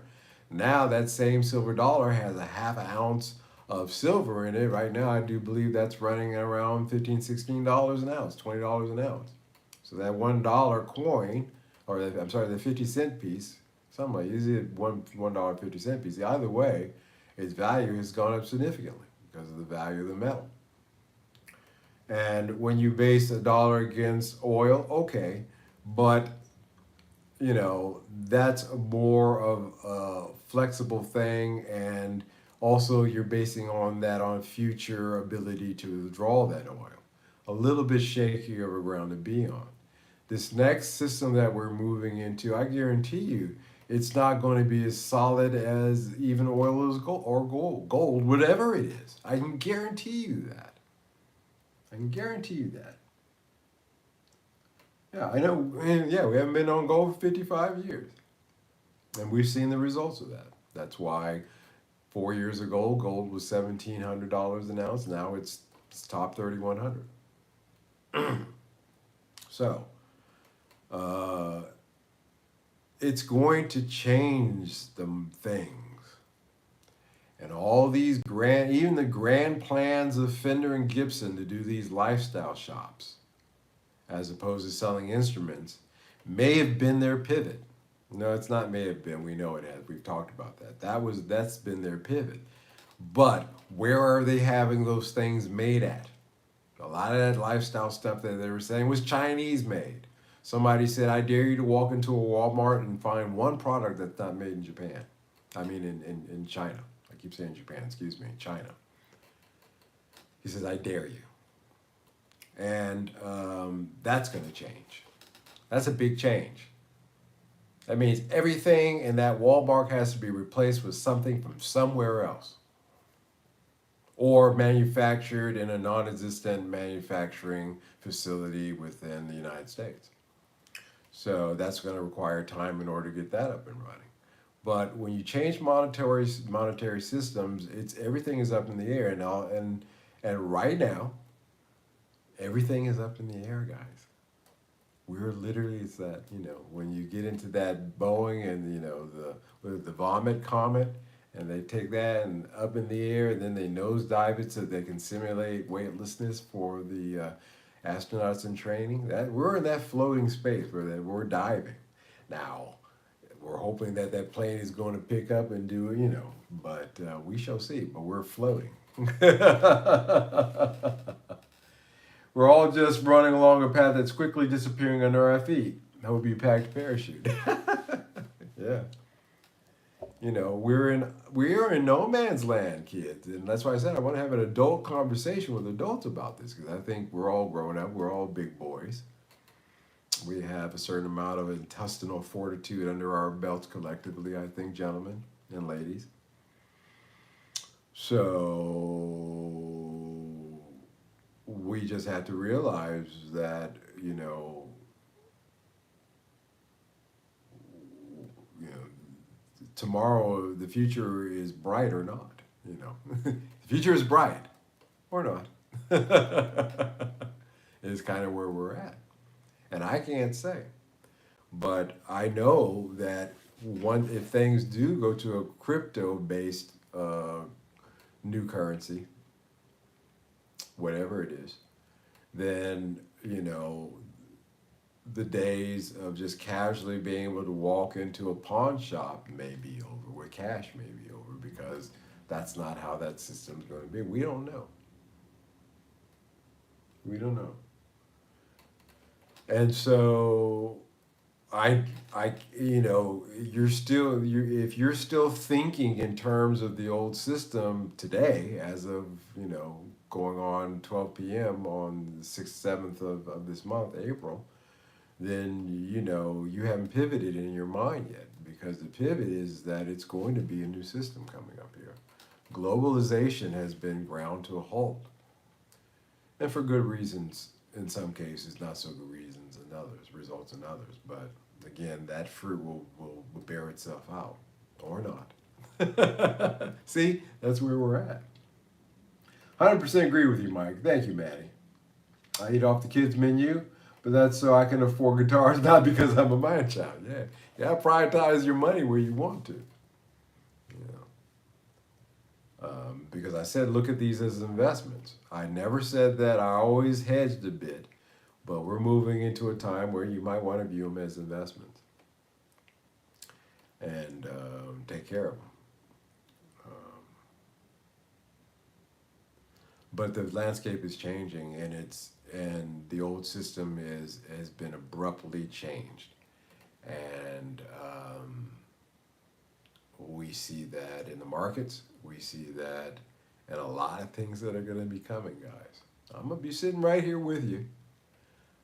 Now that same silver dollar has a half ounce of silver in it. Right now, I do believe that's running around $15, $16 an ounce, $20 an ounce. So that $1 coin, or I'm sorry, the 50-cent piece, something like usually $1.50 piece. Either way, its value has gone up significantly because of the value of the metal. And when you base $1 against oil, okay, but you know that's more of a flexible thing, and also you're basing on that on future ability to withdraw that oil. A little bit shaky of a ground to be on. This next system that we're moving into, I guarantee you, it's not going to be as solid as even oil is gold, whatever it is. I can guarantee you that. I can guarantee you that. Yeah, I know. And yeah, we haven't been on gold for 55 years. And we've seen the results of that. That's why 4 years ago, gold was $1,700 an ounce. Now it's top 3,100. So, uh, it's going to change the things. And all these even the grand plans of Fender and Gibson to do these lifestyle shops, as opposed to selling instruments, may have been their pivot. No, it's not may have been. We know it has. We've talked about that. That's been their pivot. But where are they having those things made at? A lot of that lifestyle stuff that they were saying was Chinese made. Somebody said, I dare you to walk into a Walmart and find one product that's not made in Japan. I mean, in China. I keep saying Japan, excuse me, China. He says, I dare you. And that's going to change. That's a big change. That means everything in that Walmart has to be replaced with something from somewhere else, or manufactured in a non-existent manufacturing facility within the United States. So that's going to require time in order to get that up and running. But when you change monetary systems, everything is up in the air, and right now, everything is up in the air, guys. We're literally, it's that, when you get into that Boeing and, the vomit comet, and they take that and up in the air, and then they nosedive it so they can simulate weightlessness for the astronauts in training. We're in that floating space where we're diving. Now, we're hoping that plane is going to pick up and do, but we shall see. But we're floating. We're all just running along a path that's quickly disappearing under our feet. That would be a packed parachute. Yeah. We are in no man's land, kids. And that's why I said I want to have an adult conversation with adults about this, because I think we're all grown up. We're all big boys. We have a certain amount of intestinal fortitude under our belts collectively, I think, gentlemen and ladies. So we just have to realize that, you know, tomorrow the future is bright or not. The future is bright or not. Is kind of where we're at, and I can't say, but I know that if things do go to a crypto-based new currency, whatever it is, then the days of just casually being able to walk into a pawn shop may be over, where cash may be over, because that's not how that system's going to be. We don't know. We don't know. And so if you're still thinking in terms of the old system today, as of, going on 12 p.m. on the 6th, 7th of this month, April, then, you haven't pivoted in your mind yet, because the pivot is that it's going to be a new system coming up here. Globalization has been ground to a halt, and for good reasons in some cases, not so good reasons in others, results in others. But again, that fruit will bear itself out, or not. See, that's where we're at. 100% agree with you, Mike. Thank you, Maddie. I eat off the kids' menu, but that's so I can afford guitars, not because I'm a man child. Yeah, prioritize your money where you want to. Because I said, look at these as investments. I never said that. I always hedged a bit, but we're moving into a time where you might want to view them as investments and take care of them. But the landscape is changing, and the old system has been abruptly changed, and we see that in the markets. We see that in a lot of things that are going to be coming, guys. I'm going to be sitting right here with you.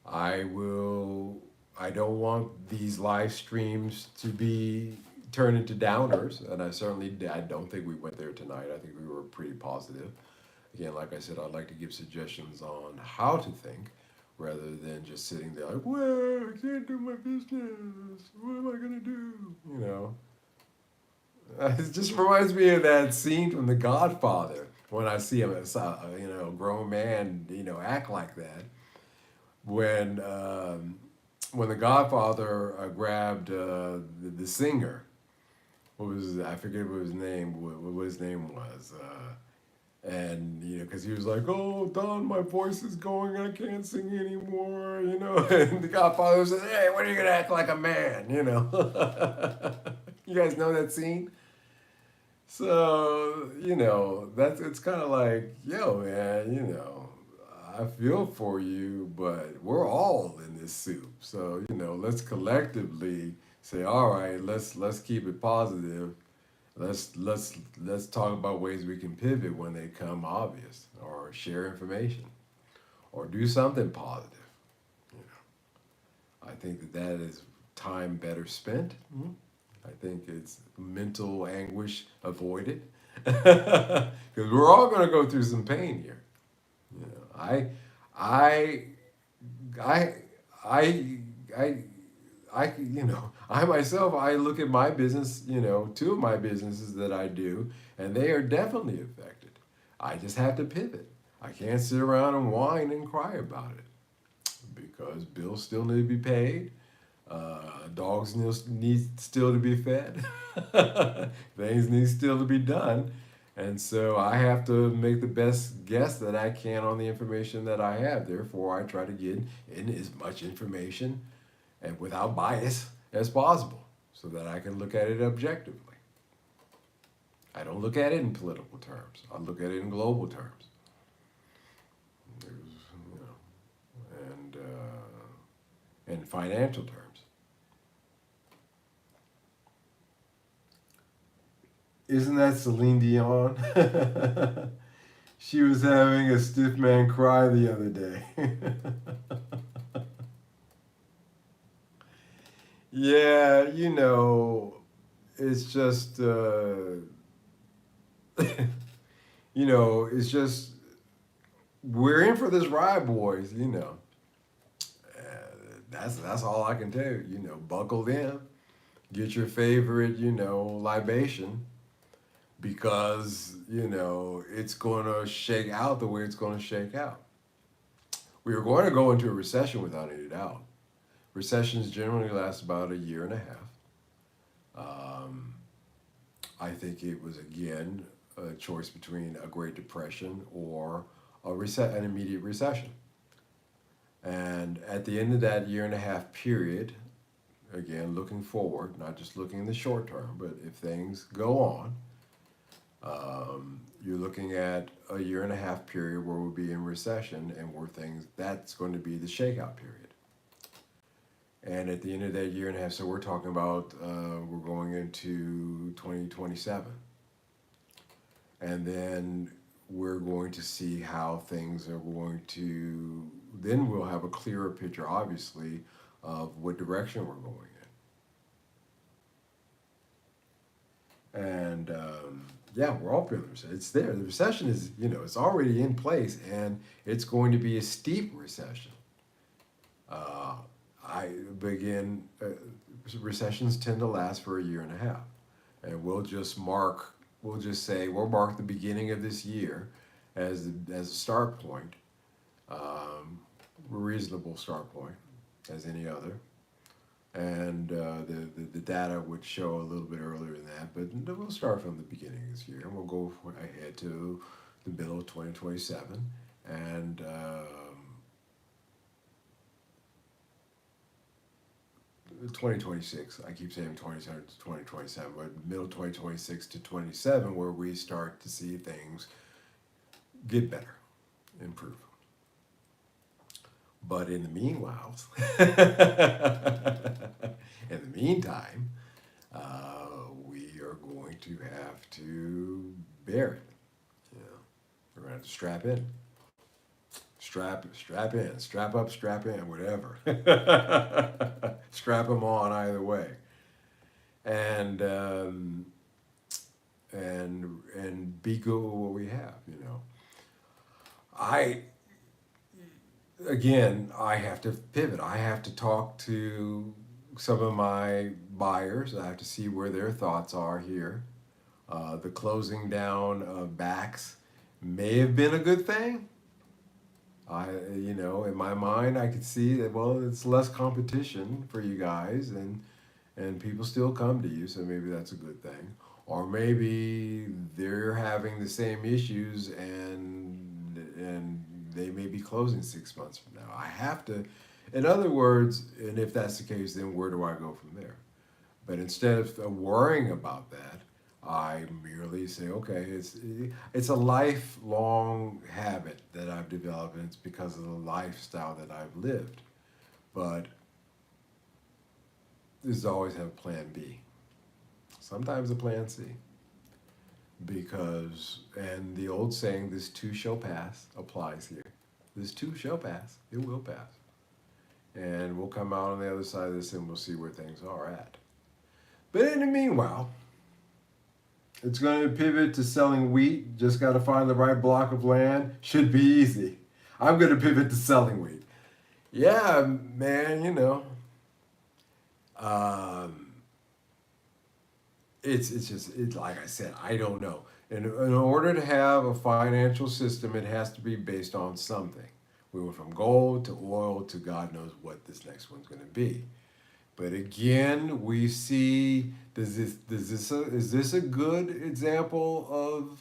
I don't want these live streams to be turned into downers, and I don't think we went there tonight. I think we were pretty positive. Again, like I said, I'd like to give suggestions on how to think, rather than just sitting there like, well, I can't do my business. What am I going to do? It just reminds me of that scene from The Godfather when I see him as a grown man, act like that. When The Godfather grabbed the singer, I forget what his name was, and because he was like, "Oh, Don, my voice is going, I can't sing anymore," And The Godfather said, "Hey, when are you gonna act like a man?" You guys know that scene? So, it's kind of like, yo, man, I feel for you, but we're all in this soup. So, let's collectively say, all right, let's keep it positive. Let's talk about ways we can pivot when they come obvious, or share information, or do something positive. I think that is time better spent. Mm-hmm. I think it's mental anguish avoided, because we're all going to go through some pain here. I myself, I look at my business, two of my businesses that I do, and they are definitely affected. I just have to pivot. I can't sit around and whine and cry about it, because bills still need to be paid. Dogs need still to be fed. Things need still to be done. And so I have to make the best guess that I can on the information that I have. Therefore, I try to get in as much information and without bias as possible, so that I can look at it objectively. I don't look at it in political terms. I look at it in global terms. And in financial terms. Isn't that Celine Dion? She was having a stiff man cry the other day. Yeah, it's just, it's just, we're in for this ride, boys. That's all I can tell you. Buckle in, get your favorite, libation because, it's going to shake out the way it's going to shake out. We are going to go into a recession without any doubt. Recessions generally last about a year and a half. Um, I think it was again a choice between a Great Depression or an immediate recession. And at the end of that year and a half period, again looking forward, not just looking in the short term, but if things go on, you're looking at a year and a half period where we'll be in recession and where things that's going to be the shakeout period. And at the end of that year and a half, so we're talking about we're going into 2027. And then we're going to see how things are going to, then we'll have a clearer picture, obviously, of what direction we're going in. And yeah, we're all feeling the it's there. The recession is, it's already in place and it's going to be a steep recession. Uh, I begin recessions tend to last for a year and a half, and we'll just say we'll mark the beginning of this year as a start point, a reasonable start point, as any other, and the data would show a little bit earlier than that, but we'll start from the beginning of this year, and we'll go ahead to the middle of 2027, and 2026. I keep saying 27 to 2027, but middle 2026 to 27, where we start to see things get better, improve. But in the meanwhile, in the meantime, we are going to have to bear it. You know, we're going to have to strap in. Strap in, strap up, strap in, whatever. Strap them on either way, and be good with what we have. I again, I have to pivot. I have to talk to some of my buyers. I have to see where their thoughts are here. The closing down of backs may have been a good thing. In my mind, I could see that. Well, it's less competition for you guys, and people still come to you, so maybe that's a good thing. Or maybe they're having the same issues, and they may be closing 6 months from now. I have to, in other words, and if that's the case, then where do I go from there? But instead of worrying about that, I merely say, okay, it's a lifelong habit that I've developed, and it's because of the lifestyle that I've lived. But there's always have a plan B. Sometimes a plan C. And the old saying, this too shall pass, applies here. This too shall pass. It will pass. And we'll come out on the other side of this and we'll see where things are at. But in the meanwhile, it's going to pivot to selling wheat. Just got to find the right block of land. Should be easy. I'm going to pivot to selling wheat. Yeah, man, Um, it's like I said, I don't know. In order to have a financial system, it has to be based on something. We went from gold to oil to God knows what this next one's going to be. But again, we see is this a good example of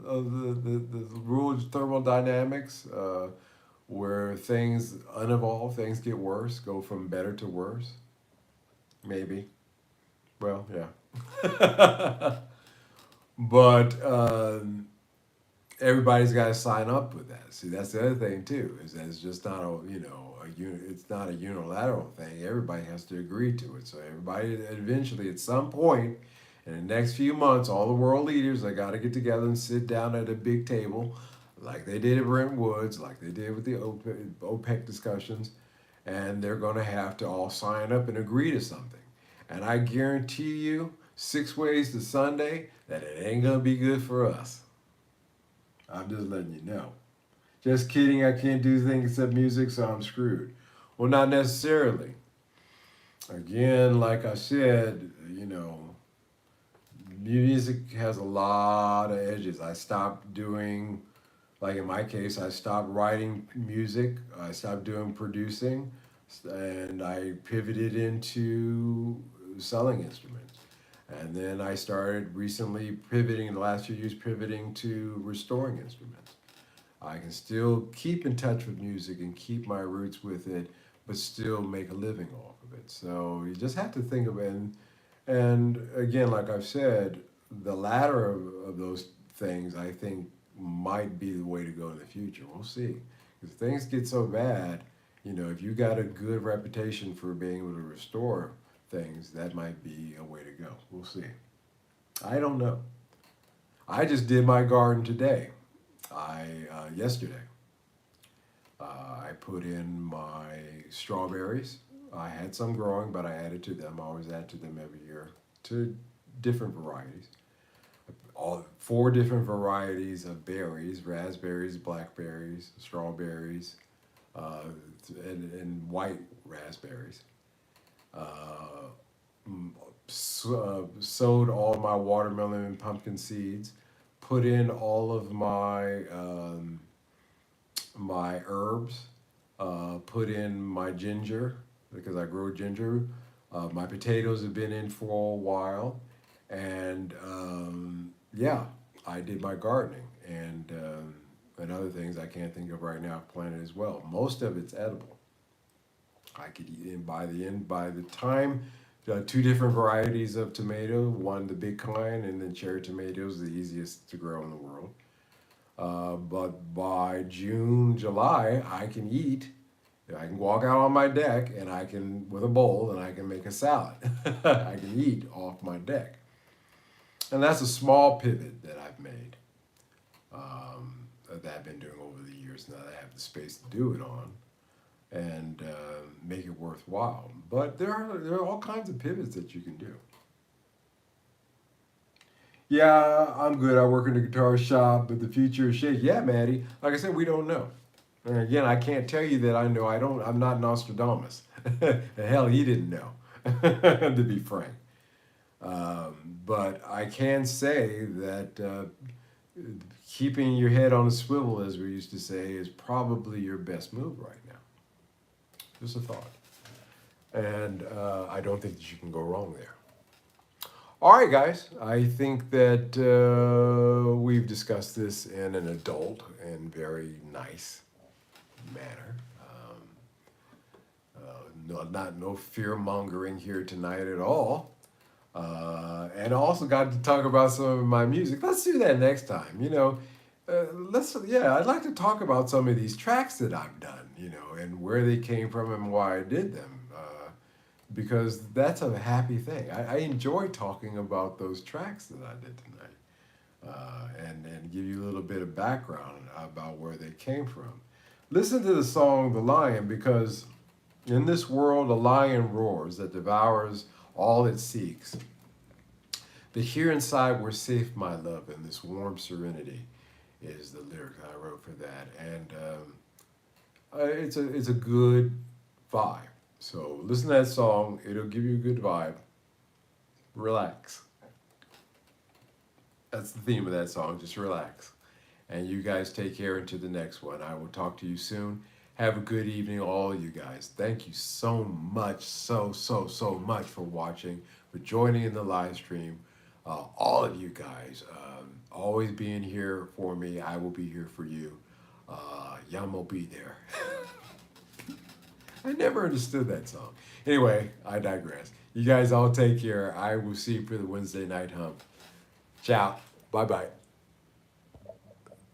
the rule of thermodynamics, where things unevolve, things get worse, go from better to worse? Maybe. Well, yeah. But everybody's got to sign up with that. See, that's the other thing too. Is that it's just not it's not a unilateral thing. Everybody has to agree to it. So everybody eventually, at some point, in the next few months, all the world leaders, they got to get together and sit down at a big table, like they did at Bretton Woods, like they did with the OPEC discussions, and they're going to have to all sign up and agree to something. And I guarantee you, 6 ways to Sunday, that it ain't gonna be good for us. I'm just letting you know. Just kidding, I can't do things except music, so I'm screwed. Well, not necessarily. Again, like I said, music has a lot of edges. I stopped doing, like in my case, I stopped writing music, I stopped doing producing, and I pivoted into selling instruments. And then I started recently pivoting, in the last few years, pivoting to restoring instruments. I can still keep in touch with music and keep my roots with it, but still make a living off of it. So you just have to think of it. And again, like I've said, the latter of those things I think might be the way to go in the future. We'll see. If things get so bad, if you got a good reputation for being able to restore things, that might be a way to go. We'll see. I don't know. I just did my garden today. Yesterday, I put in my strawberries. I had some growing, but I added to them. I always add to them every year to different varieties. All 4 different varieties of berries: raspberries, blackberries, strawberries, and white raspberries. Uh, Sowed all my watermelon and pumpkin seeds. Put in all of my herbs. Put in my ginger because I grow ginger. My potatoes have been in for a while, and yeah, I did my gardening and other things I can't think of right now. I've planted as well. Most of it's edible. I could eat it by the time 2 different varieties of tomato, one the big kind, and then cherry tomatoes, the easiest to grow in the world. But by June, July, I can eat. I can walk out on my deck and I can, with a bowl, and I can make a salad. I can eat off my deck. And that's a small pivot that I've made, that I've been doing over the years now that I have the space to do it on and make it worthwhile. But there are all kinds of pivots that you can do. Yeah, I'm good. I work in a guitar shop, but the future is shaky. Yeah, Maddie. Like I said, we don't know. And again, I can't tell you that I know. I don't. I'm not Nostradamus. Hell, he didn't know, to be frank. But I can say that keeping your head on a swivel, as we used to say, is probably your best move right now. Just a thought. And I don't think that you can go wrong there. All right, guys. I think that we've discussed this in an adult and very nice manner. No fear mongering here tonight at all. And I also got to talk about some of my music. Let's do that next time. I'd like to talk about some of these tracks that I've done, and where they came from and why I did them. Because that's a happy thing. I enjoy talking about those tracks that I did tonight, and give you a little bit of background about where they came from. Listen to the song "The Lion," because in this world a lion roars that devours all it seeks. But here inside we're safe, my love, in this warm serenity is the lyric I wrote for that. And it's a good vibe. So listen to that song. It'll give you a good vibe. Relax. That's the theme of that song. Just relax. And you guys take care until the next one. I will talk to you soon. Have a good evening, all of you guys. Thank you so much, so much for watching, for joining in the live stream. All of you guys, always being here for me. I will be here for you. Yamo be there. I never understood that song. Anyway, I digress. You guys all take care. I will see you for the Wednesday night hump. Ciao. Bye-bye.